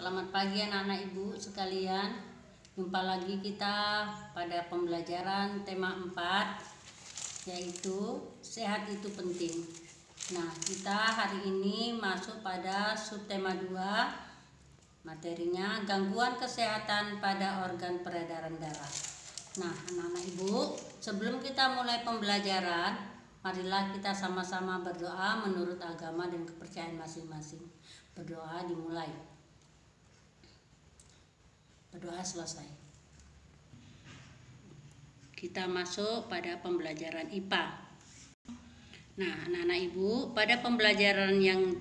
Selamat pagi anak-anak ibu sekalian. Jumpa lagi kita pada pembelajaran tema 4, yaitu sehat itu penting. Nah, kita hari ini masuk pada subtema 2. Materinya gangguan kesehatan pada organ peredaran darah. Nah, anak-anak ibu, sebelum kita mulai pembelajaran, marilah kita sama-sama berdoa menurut agama dan kepercayaan masing-masing. Berdoa dimulai. Berdoa selesai. Kita masuk pada pembelajaran IPA. Nah, anak-anak ibu, pada pembelajaran yang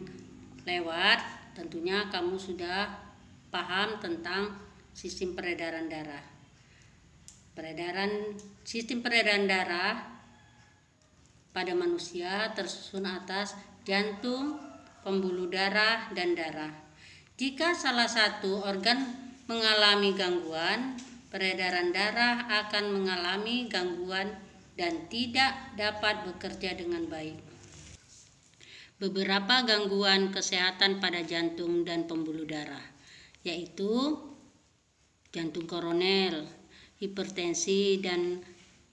lewat tentunya kamu sudah paham tentang sistem peredaran darah. Sistem peredaran darah pada manusia tersusun atas jantung, pembuluh darah, dan darah. Jika salah satu organ mengalami gangguan, peredaran darah akan mengalami gangguan dan tidak dapat bekerja dengan baik. Beberapa gangguan kesehatan pada jantung dan pembuluh darah, yaitu jantung koroner, hipertensi dan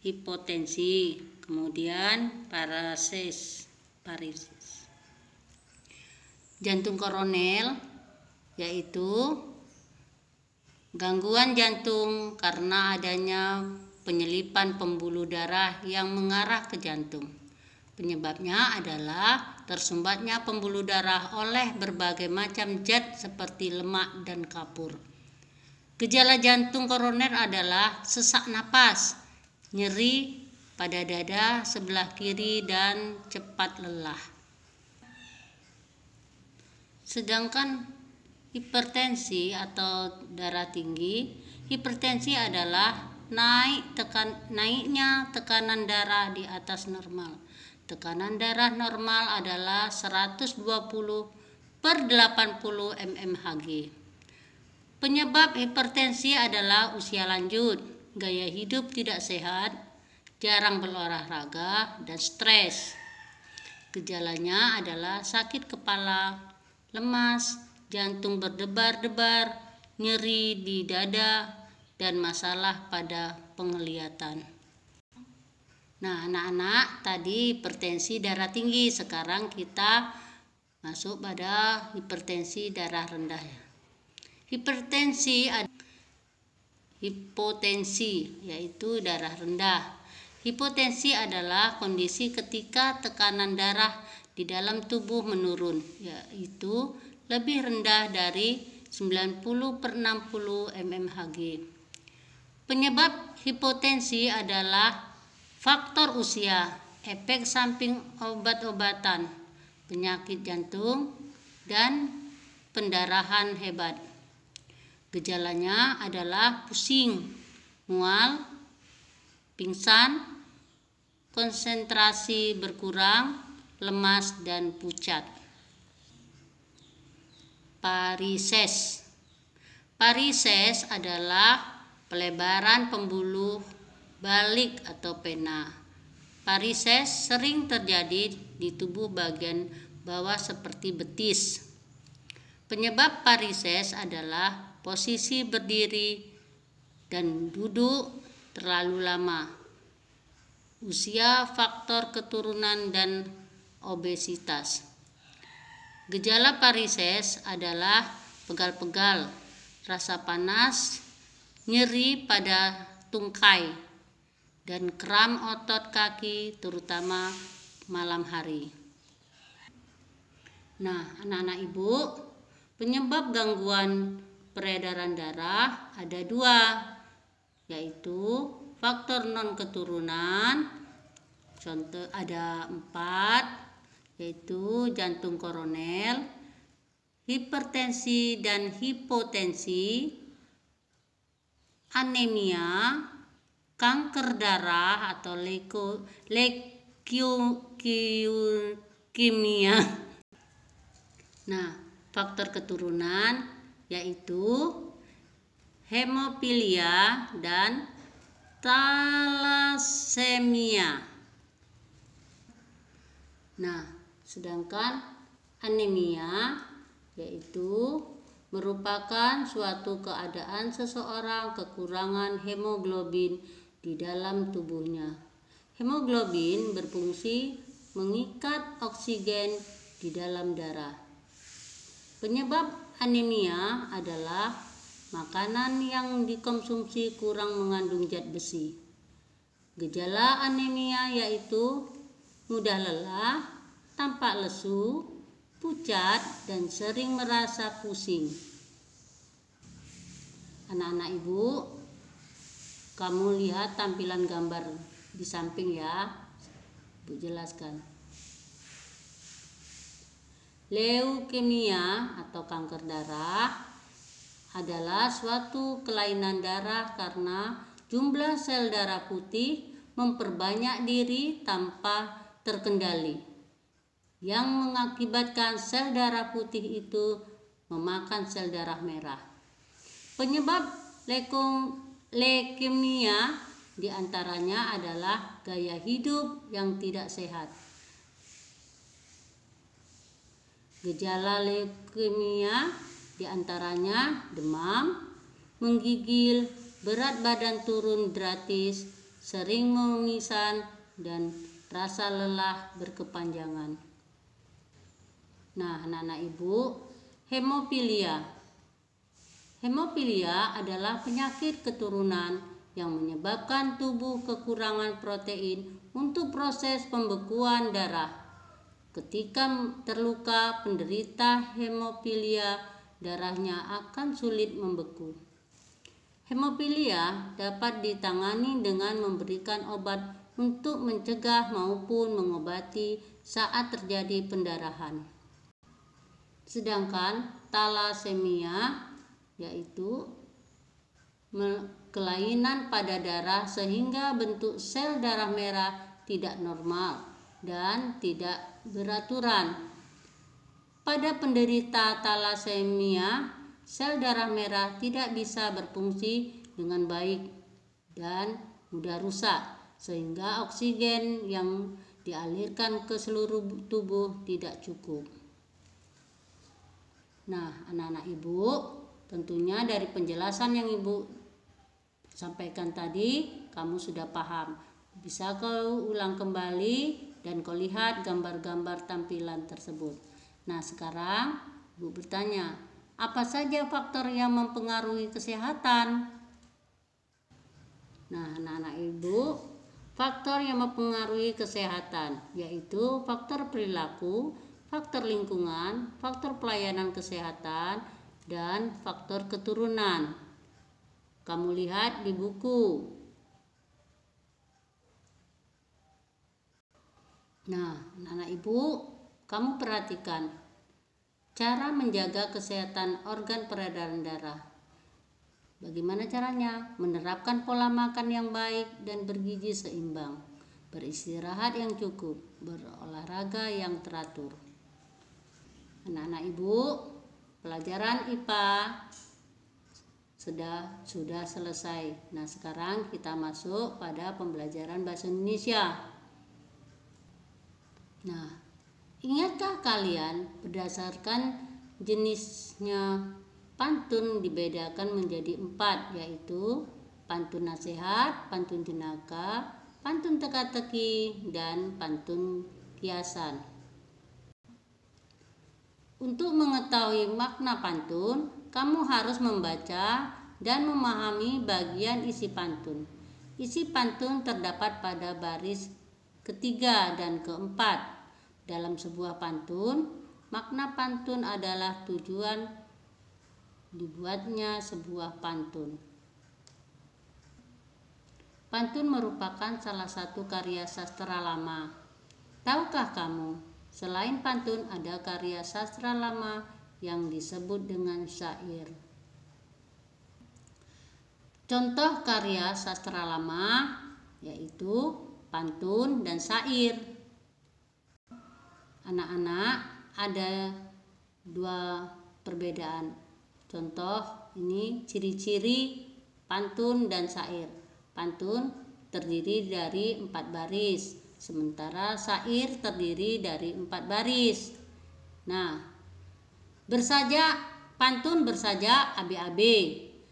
hipotensi, kemudian varises. Jantung koroner yaitu gangguan jantung karena adanya penyelipan pembuluh darah yang mengarah ke jantung. Penyebabnya adalah tersumbatnya pembuluh darah oleh berbagai macam zat seperti lemak dan kapur. Gejala jantung koroner adalah sesak napas, nyeri pada dada sebelah kiri, dan cepat lelah. Sedangkan hipertensi atau darah tinggi, hipertensi adalah naiknya tekanan darah di atas normal. Tekanan darah normal adalah 120/80 mmHg. Penyebab hipertensi adalah usia lanjut, gaya hidup tidak sehat, jarang berolahraga, dan stres. Gejalanya adalah sakit kepala, lemas, jantung berdebar-debar, nyeri di dada, dan masalah pada penglihatan. Nah, anak-anak, tadi hipertensi darah tinggi, sekarang kita masuk pada hipertensi darah rendah. Hipotensi yaitu darah rendah. Hipotensi adalah kondisi ketika tekanan darah di dalam tubuh menurun, yaitu lebih rendah dari 90/60 mmHg. Penyebab hipotensi adalah faktor usia, efek samping obat-obatan, penyakit jantung, dan pendarahan hebat. Gejalanya adalah pusing, mual, pingsan, konsentrasi berkurang, lemas, dan pucat. Varises adalah pelebaran pembuluh balik atau vena. Varises sering terjadi di tubuh bagian bawah seperti betis. Penyebab varises adalah posisi berdiri dan duduk terlalu lama, usia, faktor keturunan, dan obesitas. Gejala varises adalah pegal-pegal, rasa panas, nyeri pada tungkai, dan kram otot kaki terutama malam hari. Nah, anak-anak ibu, penyebab gangguan peredaran darah ada 2, yaitu faktor non keturunan. Contoh ada 4, yaitu jantung koroner, hipertensi dan hipotensi, anemia, kanker darah atau leukemia. Nah, faktor keturunan yaitu hemofilia dan thalassemia. Nah, sedangkan anemia yaitu merupakan suatu keadaan seseorang kekurangan hemoglobin di dalam tubuhnya. Hemoglobin berfungsi mengikat oksigen di dalam darah. Penyebab anemia adalah makanan yang dikonsumsi kurang mengandung zat besi. Gejala anemia yaitu mudah lelah, tampak lesu, pucat, dan sering merasa pusing. Anak-anak ibu, kamu lihat tampilan gambar di samping ya, ibu jelaskan. Leukemia atau kanker darah adalah suatu kelainan darah karena jumlah sel darah putih memperbanyak diri tanpa terkendali, yang mengakibatkan sel darah putih itu memakan sel darah merah. Penyebab leukemia diantaranya adalah gaya hidup yang tidak sehat. Gejala leukemia diantaranya demam, menggigil, berat badan turun drastis, sering memisan, dan rasa lelah berkepanjangan. Nah, anak-anak ibu, hemofilia. Hemofilia adalah penyakit keturunan yang menyebabkan tubuh kekurangan protein untuk proses pembekuan darah. Ketika terluka, penderita hemofilia darahnya akan sulit membeku. Hemofilia dapat ditangani dengan memberikan obat untuk mencegah maupun mengobati saat terjadi pendarahan. Sedangkan talasemia yaitu kelainan pada darah sehingga bentuk sel darah merah tidak normal dan tidak beraturan. Pada penderita talasemia, sel darah merah tidak bisa berfungsi dengan baik dan mudah rusak, sehingga oksigen yang dialirkan ke seluruh tubuh tidak cukup. Nah, anak-anak ibu, tentunya dari penjelasan yang ibu sampaikan tadi, kamu sudah paham. Bisa kau ulang kembali dan kau lihat gambar-gambar tampilan tersebut. Nah, sekarang ibu bertanya, apa saja faktor yang mempengaruhi kesehatan? Nah, anak-anak ibu, faktor yang mempengaruhi kesehatan yaitu faktor perilaku, faktor lingkungan, faktor pelayanan kesehatan, dan faktor keturunan. Kamu lihat di buku. Nah, anak-anak ibu, kamu perhatikan cara menjaga kesehatan organ peredaran darah. Bagaimana caranya? Menerapkan pola makan yang baik dan bergizi seimbang, beristirahat yang cukup, berolahraga yang teratur. Anak-anak ibu, pelajaran IPA sudah selesai. Nah, sekarang kita masuk pada pembelajaran bahasa Indonesia. Nah, ingatkah kalian berdasarkan jenisnya pantun dibedakan menjadi 4, yaitu pantun nasihat, pantun jenaka, pantun teka-teki, dan pantun kiasan. Untuk mengetahui makna pantun, kamu harus membaca dan memahami bagian isi pantun. Isi pantun terdapat pada baris ketiga dan keempat. Dalam sebuah pantun, makna pantun adalah tujuan dibuatnya sebuah pantun. Pantun merupakan salah satu karya sastra lama. Tahukah kamu, selain pantun ada karya sastra lama yang disebut dengan syair. Contoh karya sastra lama yaitu pantun dan syair. Anak-anak, ada 2 perbedaan. Contoh ini ciri-ciri pantun dan syair. Pantun terdiri dari 4 baris, sementara syair terdiri dari 4 baris. Nah, bersajak Pantun bersaja ABAB,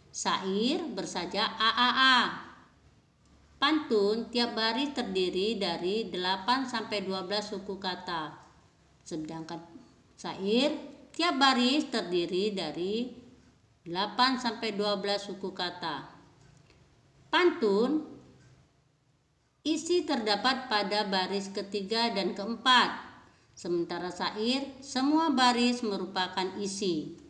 syair bersaja AAA. Pantun tiap baris terdiri dari 8-12 suku kata. Sedangkan syair tiap baris terdiri dari 8-12 suku kata. Pantun isi terdapat pada baris ketiga dan keempat. Sementara syair semua baris merupakan isi.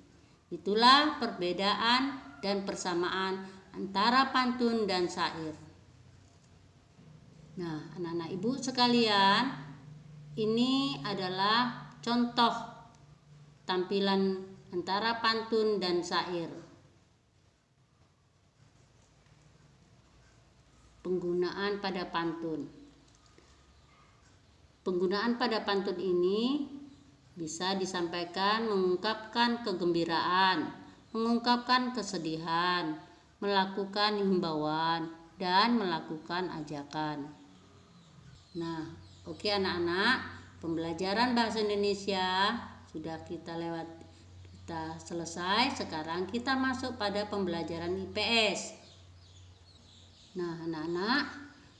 Itulah perbedaan dan persamaan antara pantun dan syair. Nah, anak-anak ibu sekalian, ini adalah contoh tampilan antara pantun dan syair. Penggunaan pada pantun. Penggunaan pada pantun ini bisa disampaikan mengungkapkan kegembiraan, mengungkapkan kesedihan, melakukan himbauan, dan melakukan ajakan. Nah, oke anak-anak, pembelajaran bahasa Indonesia sudah kita selesai. Sekarang kita masuk pada pembelajaran IPS. Nah, anak-anak,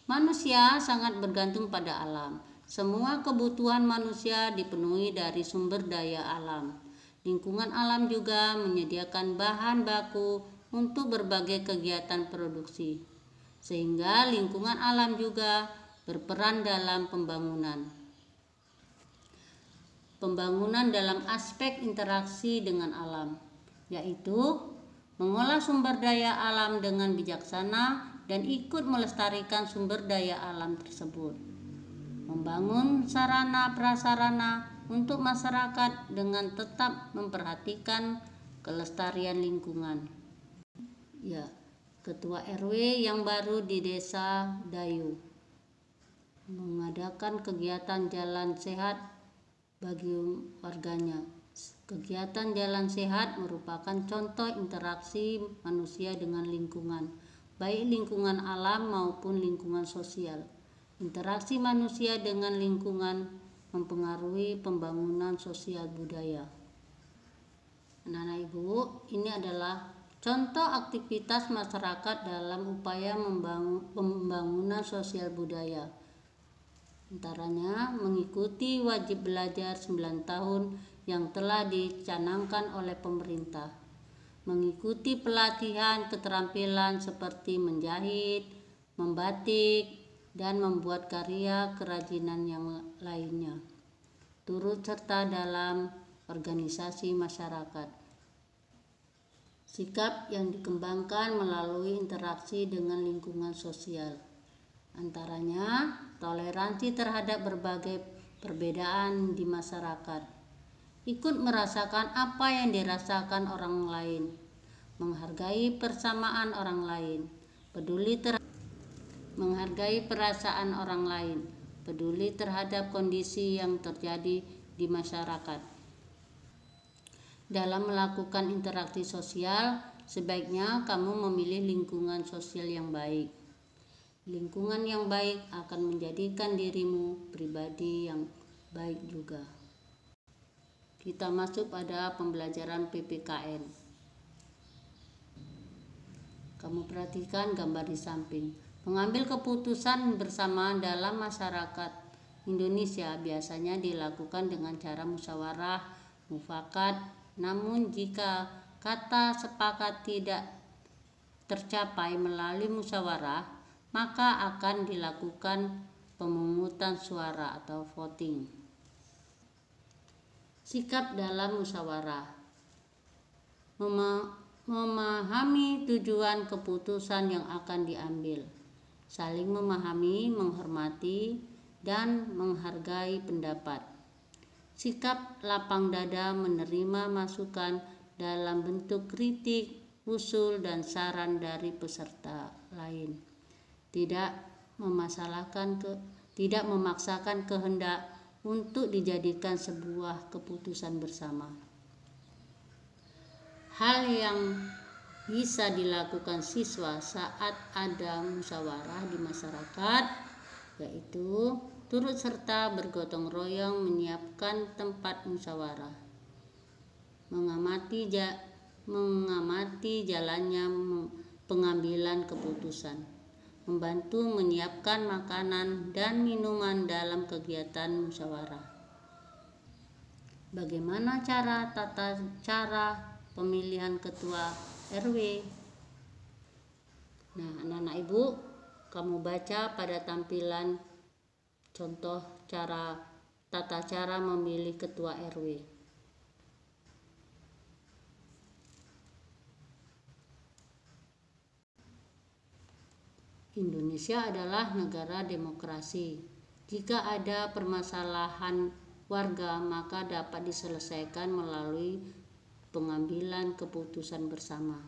manusia sangat bergantung pada alam. Semua kebutuhan manusia dipenuhi dari sumber daya alam. Lingkungan alam juga menyediakan bahan baku untuk berbagai kegiatan produksi. Sehingga lingkungan alam juga berperan dalam pembangunan. Pembangunan dalam aspek interaksi dengan alam, yaitu mengolah sumber daya alam dengan bijaksana dan ikut melestarikan sumber daya alam tersebut. Membangun sarana prasarana untuk masyarakat dengan tetap memperhatikan kelestarian lingkungan. Ya, Ketua RW yang baru di Desa Dayu mengadakan kegiatan jalan sehat bagi warganya. Kegiatan jalan sehat merupakan contoh interaksi manusia dengan lingkungan, baik lingkungan alam maupun lingkungan sosial. Interaksi manusia dengan lingkungan mempengaruhi pembangunan sosial budaya. Anak-anak ibu, ini adalah contoh aktivitas masyarakat dalam upaya pembangunan sosial budaya. Antaranya mengikuti wajib belajar 9 tahun yang telah dicanangkan oleh pemerintah, mengikuti pelatihan keterampilan seperti menjahit, membatik, dan membuat karya kerajinan yang lainnya, turut serta dalam organisasi masyarakat. Sikap yang dikembangkan melalui interaksi dengan lingkungan sosial, antaranya toleransi terhadap berbagai perbedaan di masyarakat, ikut merasakan apa yang dirasakan orang lain, menghargai persamaan orang lain, menghargai perasaan orang lain, peduli terhadap kondisi yang terjadi di masyarakat. Dalam melakukan interaksi sosial, sebaiknya kamu memilih lingkungan sosial yang baik. Lingkungan yang baik akan menjadikan dirimu pribadi yang baik juga. Kita masuk pada pembelajaran PPKN. Kamu perhatikan gambar di samping. Mengambil keputusan bersama dalam masyarakat Indonesia biasanya dilakukan dengan cara musyawarah, mufakat. Namun jika kata sepakat tidak tercapai melalui musyawarah, maka akan dilakukan pemungutan suara atau voting. Sikap dalam musyawarah. Memahami tujuan keputusan yang akan diambil. Saling memahami, menghormati, dan menghargai pendapat. Sikap lapang dada menerima masukan dalam bentuk kritik, usul, dan saran dari peserta lain. Tidak memaksakan kehendak untuk dijadikan sebuah keputusan bersama. Hal yang bisa dilakukan siswa saat ada musyawarah di masyarakat yaitu turut serta bergotong royong menyiapkan tempat musyawarah. mengamati jalannya pengambilan keputusan, membantu menyiapkan makanan dan minuman dalam kegiatan musyawarah. Bagaimana tata cara pemilihan ketua RW? Nah, anak-anak ibu, kamu baca pada tampilan contoh tata cara memilih ketua RW. Indonesia adalah negara demokrasi. Jika ada permasalahan warga, maka dapat diselesaikan melalui pengambilan keputusan bersama.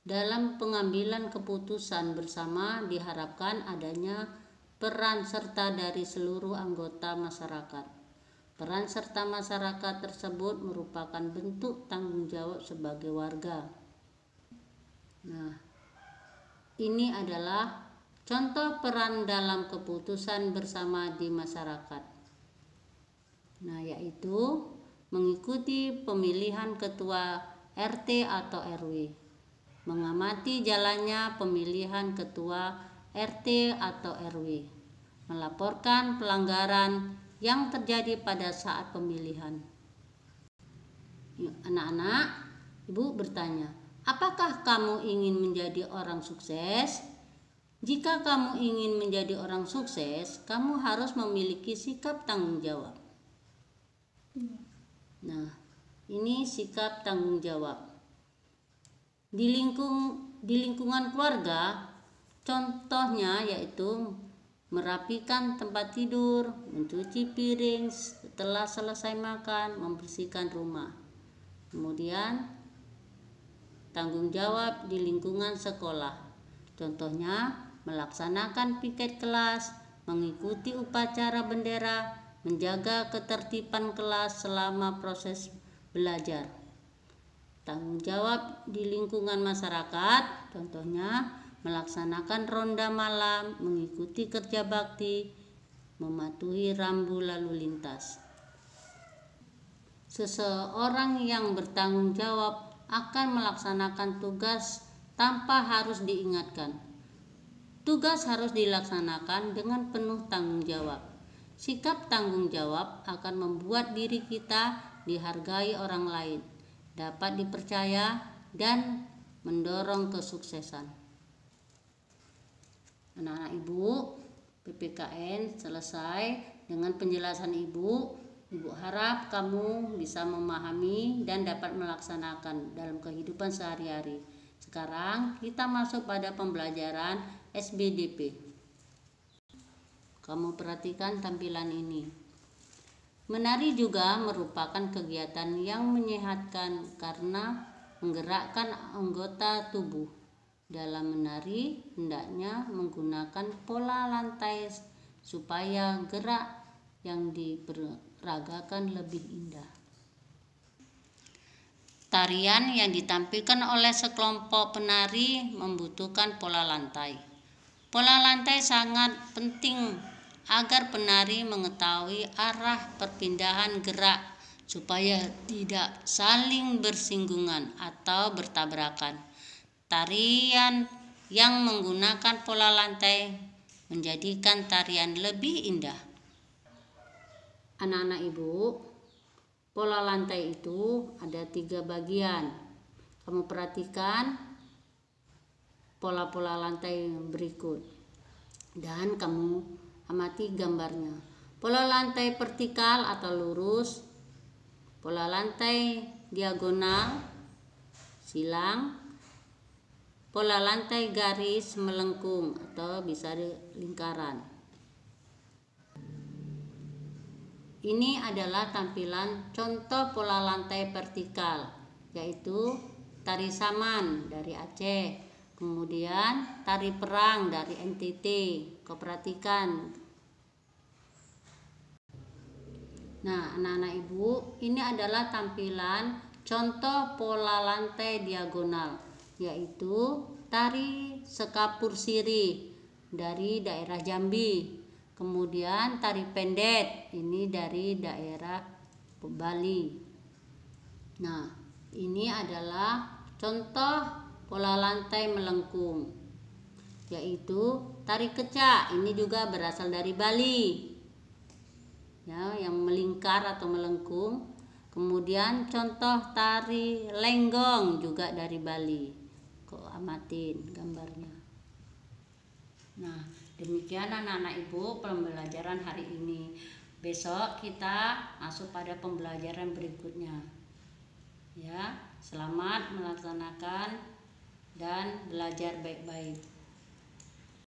Dalam pengambilan keputusan bersama diharapkan adanya peran serta dari seluruh anggota masyarakat. Peran serta masyarakat tersebut merupakan bentuk tanggung jawab sebagai warga. Nah, ini adalah contoh peran dalam keputusan bersama di masyarakat. Nah, yaitu mengikuti pemilihan ketua RT atau RW, mengamati jalannya pemilihan ketua RT atau RW, melaporkan pelanggaran yang terjadi pada saat pemilihan. Anak-anak, ibu bertanya, apakah kamu ingin menjadi orang sukses? Jika kamu ingin menjadi orang sukses, kamu harus memiliki sikap tanggung jawab. Nah, ini sikap tanggung jawab. Di lingkungan keluarga, contohnya yaitu merapikan tempat tidur, mencuci piring setelah selesai makan, membersihkan rumah. Kemudian tanggung jawab di lingkungan sekolah, contohnya melaksanakan piket kelas, mengikuti upacara bendera, menjaga ketertiban kelas selama proses belajar. Tanggung jawab di lingkungan masyarakat, contohnya melaksanakan ronda malam, mengikuti kerja bakti, mematuhi rambu lalu lintas. Seseorang yang bertanggung jawab akan melaksanakan tugas tanpa harus diingatkan. Tugas harus dilaksanakan dengan penuh tanggung jawab. Sikap tanggung jawab akan membuat diri kita dihargai orang lain, dapat dipercaya, dan mendorong kesuksesan. Anak-anak ibu, PPKN selesai. Dengan penjelasan ibu harap kamu bisa memahami dan dapat melaksanakan dalam kehidupan sehari-hari. Sekarang kita masuk pada pembelajaran SBDP. Kamu perhatikan tampilan ini. Menari juga merupakan kegiatan yang menyehatkan karena menggerakkan anggota tubuh. Dalam menari, hendaknya menggunakan pola lantai supaya gerak yang diperagakan lebih indah. Tarian yang ditampilkan oleh sekelompok penari membutuhkan pola lantai. Pola lantai sangat penting agar penari mengetahui arah perpindahan gerak supaya tidak saling bersinggungan atau bertabrakan. Tarian yang menggunakan pola lantai menjadikan tarian lebih indah. Anak-anak ibu, pola lantai itu ada 3 bagian. Kamu perhatikan pola-pola lantai berikut dan kamu amati gambarnya. Pola lantai vertikal atau lurus, pola lantai diagonal, silang, pola lantai garis melengkung atau bisa lingkaran. Ini adalah tampilan contoh pola lantai vertikal, yaitu tari saman dari Aceh, kemudian tari perang dari NTT. Kau perhatikan. Nah, anak-anak ibu, ini adalah tampilan contoh pola lantai diagonal, yaitu tari sekapur sirih dari daerah Jambi. Kemudian tari pendet ini dari daerah Bali. Nah, ini adalah contoh pola lantai melengkung, yaitu tari kecak. Ini juga berasal dari Bali, ya, yang melingkar atau melengkung. Kemudian contoh tari lenggong juga dari Bali. Kok amatin gambarnya. Nah, demikian anak-anak ibu pembelajaran hari ini. Besok kita masuk pada pembelajaran berikutnya. Ya, selamat melaksanakan dan belajar baik-baik.